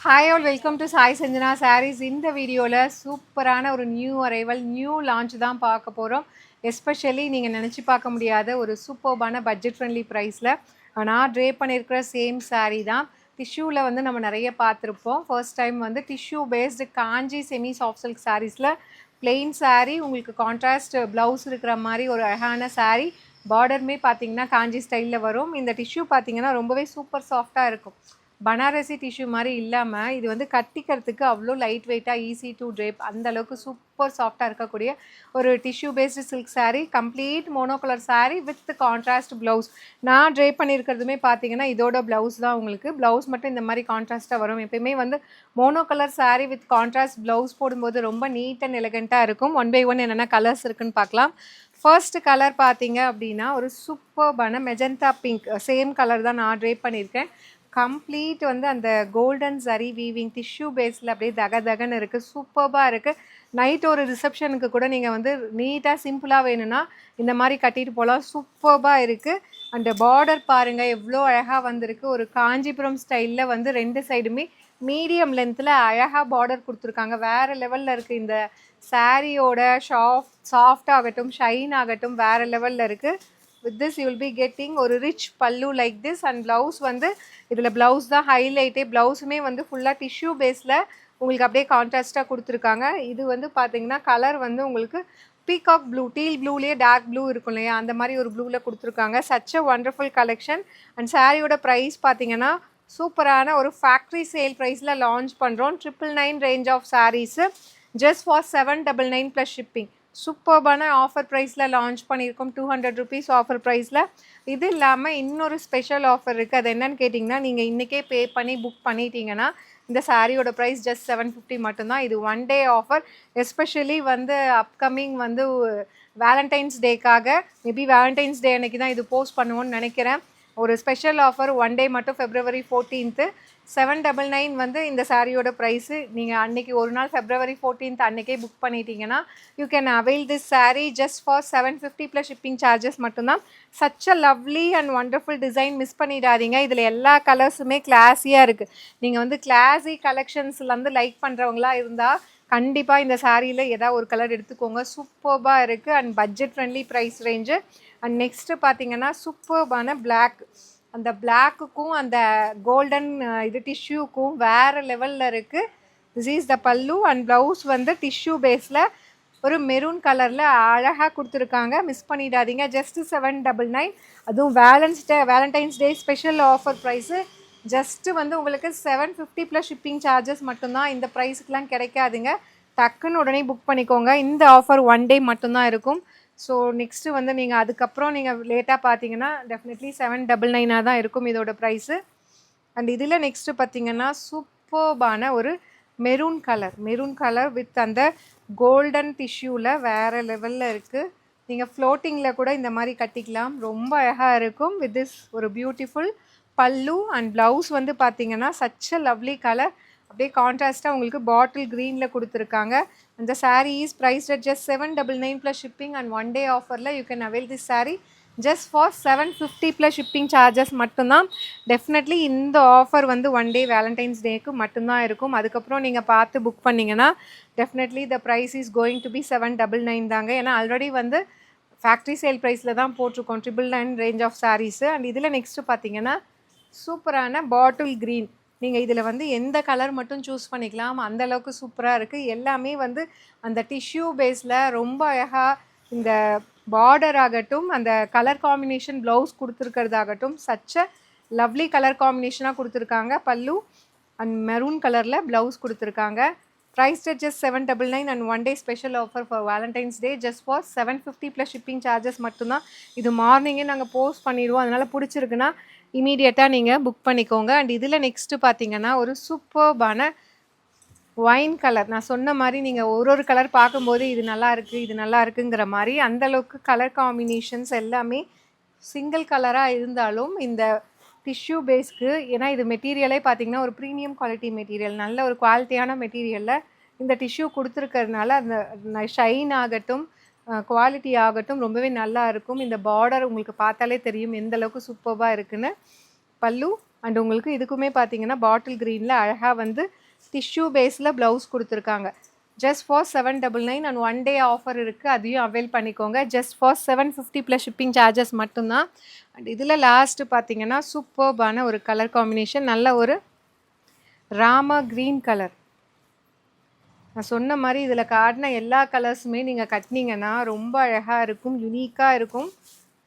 Hi all welcome to Sai Sanjana Sarees. இந்த வீடியோவில் சூப்பரான ஒரு நியூ அரைவல் நியூ லான்ச் தான் பார்க்க போகிறோம். எஸ்பெஷலி நீங்கள் நினச்சி பார்க்க முடியாத ஒரு சூப்பர்பான பட்ஜெட் ஃப்ரெண்ட்லி ப்ரைஸில் நான் ட்ரே பண்ணியிருக்கிற சேம் சாரீ தான். டிஷ்யூவில் வந்து நம்ம நிறைய பார்த்துருப்போம். ஃபர்ஸ்ட் டைம் வந்து டிஷ்யூ பேஸ்டு காஞ்சி செமி சாஃப்ட் சில்க் சாரீஸில் பிளெயின் சாரீ, உங்களுக்கு கான்ட்ராஸ்ட் ப்ளவுஸ் இருக்கிற மாதிரி ஒரு அழகான சாரீ. பார்டருமே பார்த்தீங்கன்னா காஞ்சி ஸ்டைலில் வரும். இந்த டிஷ்யூ பார்த்தீங்கன்னா ரொம்பவே சூப்பர் சாஃப்டாக இருக்கும். பனாரசி டிஷ்யூ மாதிரி இல்லாமல் இது வந்து கட்டிக்கிறதுக்கு அவ்வளோ லைட் வெயிட்டாக ஈஸி டு ட்ரேப், அந்த அளவுக்கு சூப்பர் சாஃப்டாக இருக்கக்கூடிய ஒரு tissue based silk sari. Complete mono colour sari with contrast blouse. நான் ட்ரேப் பண்ணியிருக்கிறதுமே பார்த்தீங்கன்னா இதோட ப்ளவுஸ் தான். உங்களுக்கு ப்ளவுஸ் மட்டும் இந்த மாதிரி கான்ட்ராஸ்ட்டாக வரும். எப்பயுமே வந்து mono colour sari with contrast blouse போடும்போது ரொம்ப நீட் அண்ட் எலிகண்ட்டாக இருக்கும். ஒன் பை ஒன் என்னென்ன கலர்ஸ் இருக்குன்னு பார்க்கலாம். ஃபர்ஸ்ட் கலர் பார்த்தீங்க அப்படின்னா ஒரு சூப்பர்பான மெஜந்தா பிங்க், சேம் கலர் தான் நான் ட்ரேப் பண்ணியிருக்கேன். கம்ப்ளீட் வந்து அந்த கோல்டன் சரி வீவிங் டிஷ்யூ பேஸில் அப்படியே தகன்னு இருக்குது. சூப்பர்பாக இருக்குது. நைட் ஒரு ரிசப்ஷனுக்கு கூட நீங்கள் வந்து நீட்டாக சிம்பிளாக வேணும்னா இந்த மாதிரி கட்டிட்டு போகலாம். சூப்பர்பாக இருக்குது. அந்த பார்டர் பாருங்கள் எவ்வளோ அழகாக வந்திருக்கு. ஒரு காஞ்சிபுரம் ஸ்டைலில் வந்து ரெண்டு சைடுமே மீடியம் லென்த்தில் அழகாக பார்டர் கொடுத்துருக்காங்க. வேறு லெவலில் இருக்குது. இந்த சாரியோட சாஃப்ட் ஆகட்டும், ஷைன் ஆகட்டும் வேறு லெவலில் இருக்குது. with this you will be getting ஒரு ரிச் பல்லு லைக் திஸ். அண்ட் ப்ளவுஸ் வந்து இதில் ப்ளவுஸ் தான் ஹைலைட்டே. ப்ளவுஸுமே வந்து ஃபுல்லாக டிஷ்யூ பேஸில் உங்களுக்கு அப்படியே கான்ட்ராஸ்ட்டாக கொடுத்துருக்காங்க. இது வந்து பார்த்தீங்கன்னா கலர் வந்து உங்களுக்கு பீகாக் ப்ளூ, டீல் ப்ளூலேயே டார்க் ப்ளூ இருக்கும் இல்லையா, அந்த மாதிரி ஒரு ப்ளூவில் கொடுத்துருக்காங்க. Such a wonderful collection. And சாரியோட ப்ரைஸ் பார்த்தீங்கன்னா சூப்பரான ஒரு ஃபேக்ட்ரி சேல் ப்ரைஸில் லான்ச் பண்ணுறோம். 999 range of saris just for 799 plus shipping. சூப்பர்பான ஆஃபர் ப்ரைஸில் லான்ச் பண்ணியிருக்கோம். 200 ருபீஸ் ஆஃபர் ப்ரைஸில். இது இல்லாமல் இன்னொரு ஸ்பெஷல் ஆஃபர் இருக்குது. அது என்னன்னு கேட்டிங்கன்னா, நீங்கள் இன்றைக்கே பே பண்ணி புக் பண்ணிட்டீங்கன்னா இந்த சாரியோட ப்ரைஸ் ஜஸ்ட் 750 மட்டும்தான். இது ஒன் டே ஆஃபர். எஸ்பெஷலி வந்து அப்கமிங் வந்து வேலண்டைன்ஸ் டேக்காக, மேபி வேலண்டைன்ஸ் டே அன்றைக்கி தான் இது போஸ்ட் பண்ணுவோன்னு நினைக்கிறேன். ஒரு ஸ்பெஷல் ஆஃபர் ஒன் டே மட்டும், February 14th 799 வந்து இந்த சாரியோட ப்ரைஸு. நீங்கள் அன்றைக்கி ஒரு நாள் February 14th அன்றைக்கே புக் பண்ணிட்டீங்கன்னா you can avail this sari just for 750 plus shipping charges மட்டும்தான். Such a lovely and wonderful design. Miss பண்ணிடாதீங்க. இதில் எல்லா கலர்ஸுமே கிளாஸியாக இருக்குது. நீங்கள் வந்து கிளாஸி கலெக்ஷன்ஸ்லேருந்து லைக் பண்ணுறவங்களா இருந்தால் கண்டிப்பாக இந்த சாரியில் ஏதாவது ஒரு கலர் எடுத்துக்கோங்க. சூப்பர்பாக இருக்குது and budget friendly price range. And next பார்த்தீங்கன்னா சூப்பர்பான பிளாக். அந்த பிளாக்குக்கும் அந்த கோல்டன் இது டிஷ்யூக்கும் வேறு லெவலில் இருக்குது. திஸ் இஸ் த பல்லு. அண்ட் ப்ளவுஸ் வந்து டிஷ்யூ பேஸில் ஒரு மெரூன் கலரில் அழகாக கொடுத்துருக்காங்க. மிஸ் பண்ணிடாதீங்க. ஜஸ்ட்டு 799. அதுவும் valentine's day special offer price. Just வந்து உங்களுக்கு 750 ப்ளஸ் ஷிப்பிங் சார்ஜஸ் மட்டும்தான். இந்த ப்ரைஸுக்கெலாம் கிடைக்காதுங்க. டக்குன்னு உடனே புக் பண்ணிக்கோங்க. இந்த ஆஃபர் ஒன் டே மட்டும்தான் இருக்கும். ஸோ நெக்ஸ்ட்டு வந்து நீங்கள் அதுக்கப்புறம் நீங்கள் லேட்டாக பார்த்தீங்கன்னா டெஃபினெட்லி 799 தான் இருக்கும் இதோட ப்ரைஸு. அண்ட் இதில் நெக்ஸ்ட்டு பார்த்தீங்கன்னா சூப்பர்பான ஒரு மெரூன் கலர் வித் அந்த கோல்டன் டிஷ்யூவில் வேறு லெவலில் இருக்குது. நீங்கள் ஃப்ளோட்டிங்கில் கூட இந்த மாதிரி கட்டிக்கலாம். ரொம்ப அழகாக இருக்கும். வித் திஸ் ஒரு பியூட்டிஃபுல் பல்லு. அண்ட் ப்ளவுஸ் வந்து பார்த்தீங்கன்னா சச் அ லவ்லி கலர். அப்படியே கான்ட்ராஸ்ட்டாக உங்களுக்கு பாட்டில் க்ரீனில் கொடுத்துருக்காங்க. அந்த sari is priced at just 799 plus shipping. And one day ஆஃபரில் you can avail this sari just for 750 plus shipping charges மட்டும்தான். டெஃபினெட்லி இந்த ஆஃபர் வந்து ஒன் டே வேலண்டைன்ஸ் டேக்கு மட்டும்தான் இருக்கும். அதுக்கப்புறம் நீங்கள் பார்த்து புக் பண்ணிங்கன்னா definitely the price is going to be 799 தாங்க. ஏன்னா ஆல்ரெடி வந்து ஃபேக்ட்ரி சேல் ப்ரைஸில் தான் போட்டிருக்கோம் 999 ரேஞ்ச் ஆஃப் சாரீஸு. அண்ட் இதில் நெக்ஸ்ட்டு பார்த்தீங்கன்னா சூப்பரான பாட்டில் க்ரீன். நீங்கள் இதில் வந்து எந்த கலர் மட்டும் சூஸ் பண்ணிக்கலாம். அந்தளவுக்கு சூப்பராக இருக்குது. எல்லாமே வந்து அந்த டிஷ்யூ பேஸில் ரொம்ப அழகாக இந்த பார்டர் ஆகட்டும், அந்த கலர் காம்பினேஷன் ப்ளவுஸ் கொடுத்துருக்கிறதாகட்டும் சச் அ லவ்லி கலர் காம்பினேஷனாக கொடுத்துருக்காங்க. பல்லு அண்ட் மெரூன் கலரில் ப்ளவுஸ் கொடுத்துருக்காங்க. Price just 799 and one day special offer for Valentine's day just for 750 plus shipping charges மட்டும்தான். இது மார்னிங்கே நாங்கள் போஸ்ட் பண்ணிடுவோம். அதனால் பிடிச்சிருக்குன்னா இமீடியட்டாக நீங்கள் புக் பண்ணிக்கோங்க. அண்ட் இதில் நெக்ஸ்ட்டு பார்த்தீங்கன்னா ஒரு சூப்பர்பான ஒயின் கலர். நான் சொன்ன மாதிரி நீங்கள் ஒரு கலர் பார்க்கும்போது இது நல்லா இருக்குது, இது நல்லா இருக்குங்கிற மாதிரி அந்தளவுக்கு கலர் காம்பினேஷன்ஸ் எல்லாமே சிங்கிள் கலராக இருந்தாலும் இந்த டிஷ்யூ பேஸ்க்கு, ஏன்னா இது மெட்டீரியலே பார்த்தீங்கன்னா ஒரு ப்ரீமியம் குவாலிட்டி மெட்டீரியல், நல்ல ஒரு குவாலிட்டியான மெட்டீரியலில் இந்த டிஷ்யூ கொடுத்துருக்கறதுனால அந்த ஷைன் ஆகட்டும், குவாலிட்டி ஆகட்டும் ரொம்பவே நல்லா இருக்கும். இந்த பார்டர் உங்களுக்கு பார்த்தாலே தெரியும் எந்த அளவுக்கு சூப்பராக இருக்குன்னு. பல்லு அண்ட் உங்களுக்கு இதுக்குமே பார்த்தீங்கன்னா பாட்டில் க்ரீனில் அழகாக வந்து டிஷ்யூ பேஸில் ப்ளவுஸ் கொடுத்துருக்காங்க. Just for 799 and 1 day offer இருக்குது, அதையும் அவைல் பண்ணிக்கோங்க. Just for 750 plus shipping charges மட்டும்தான். அண்ட் இதில் லாஸ்ட்டு பார்த்தீங்கன்னா சூப்பர்பான ஒரு கலர் காம்பினேஷன், நல்ல ஒரு ராமா க்ரீன் கலர். நான் சொன்ன மாதிரி இதில் காட்டின எல்லா கலர்ஸுமே நீங்கள் கட்டினீங்கன்னா ரொம்ப அழகாக இருக்கும், யுனிக்காக இருக்கும்,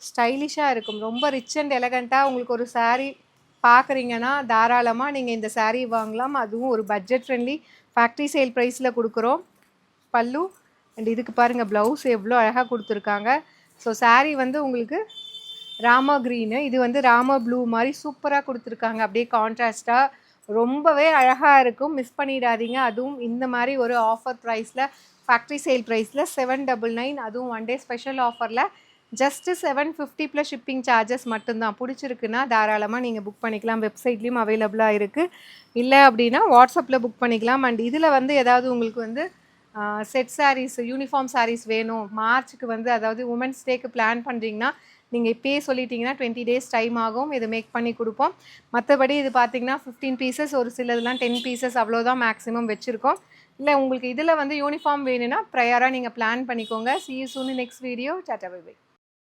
ஸ்டைலிஷாக இருக்கும். ரொம்ப ரிச் அண்ட் எலகண்ட்டாக உங்களுக்கு ஒரு saree பார்க்குறீங்கன்னா தாராளமாக நீங்கள் இந்த saree வாங்கலாம். அதுவும் ஒரு பட்ஜெட் ஃப்ரெண்ட்லி ஃபேக்ட்ரி சேல் ப்ரைஸில் கொடுக்குறோம். பல்லு அண்ட் இதுக்கு பாருங்கள் ப்ளவுஸ் எவ்வளோ அழகாக கொடுத்துருக்காங்க. ஸோ saree வந்து உங்களுக்கு ராமா க்ரீனு, இது வந்து ராமா ப்ளூ மாதிரி சூப்பராக கொடுத்துருக்காங்க. அப்படியே கான்ட்ராஸ்ட்டாக ரொம்பவே அழகாக இருக்கும். மிஸ் பண்ணிடாதீங்க. அதுவும் இந்த மாதிரி ஒரு ஆஃபர் ப்ரைஸில் ஃபேக்ட்ரி சேல் ப்ரைஸில் 799, அதுவும் 1 டே ஸ்பெஷல் ஆஃபரில் ஜஸ்ட்டு 750 ப்ளஸ் ஷிப்பிங் சார்ஜஸ் மட்டும்தான். பிடிச்சிருக்குன்னா தாராளமாக நீங்கள் புக் பண்ணிக்கலாம். வெப்சைட்லேயும் அவைலபிளாக இருக்குது. இல்லை அப்படின்னா வாட்ஸ்அப்பில் புக் பண்ணிக்கலாம். அண்ட் இதில் வந்து ஏதாவது உங்களுக்கு வந்து செட் சாரீஸ், யூனிஃபார்ம் சாரீஸ் வேணும் மார்ச்சுக்கு வந்து, அதாவது உமன்ஸ் டேக்கு பிளான் பண்ணுறீங்கன்னா நீங்கள் இப்போயே சொல்லிட்டீங்கன்னா 20 டேஸ் டைம் ஆகும். இது மேக் பண்ணி கொடுப்போம். மற்றபடி இது பார்த்தீங்கன்னா 15 பீசஸ், ஒரு சிலதெல்லாம் 10 பீசஸ் அவ்வளோதான் மேக்ஸிமம் வச்சுருக்கோம். இல்லை உங்களுக்கு இதில் வந்து யூனிஃபார்ம் வேணும்னா ப்ரையராக நீங்கள் பிளான் பண்ணிக்கோங்க. see you soon in next video. Tata bye by.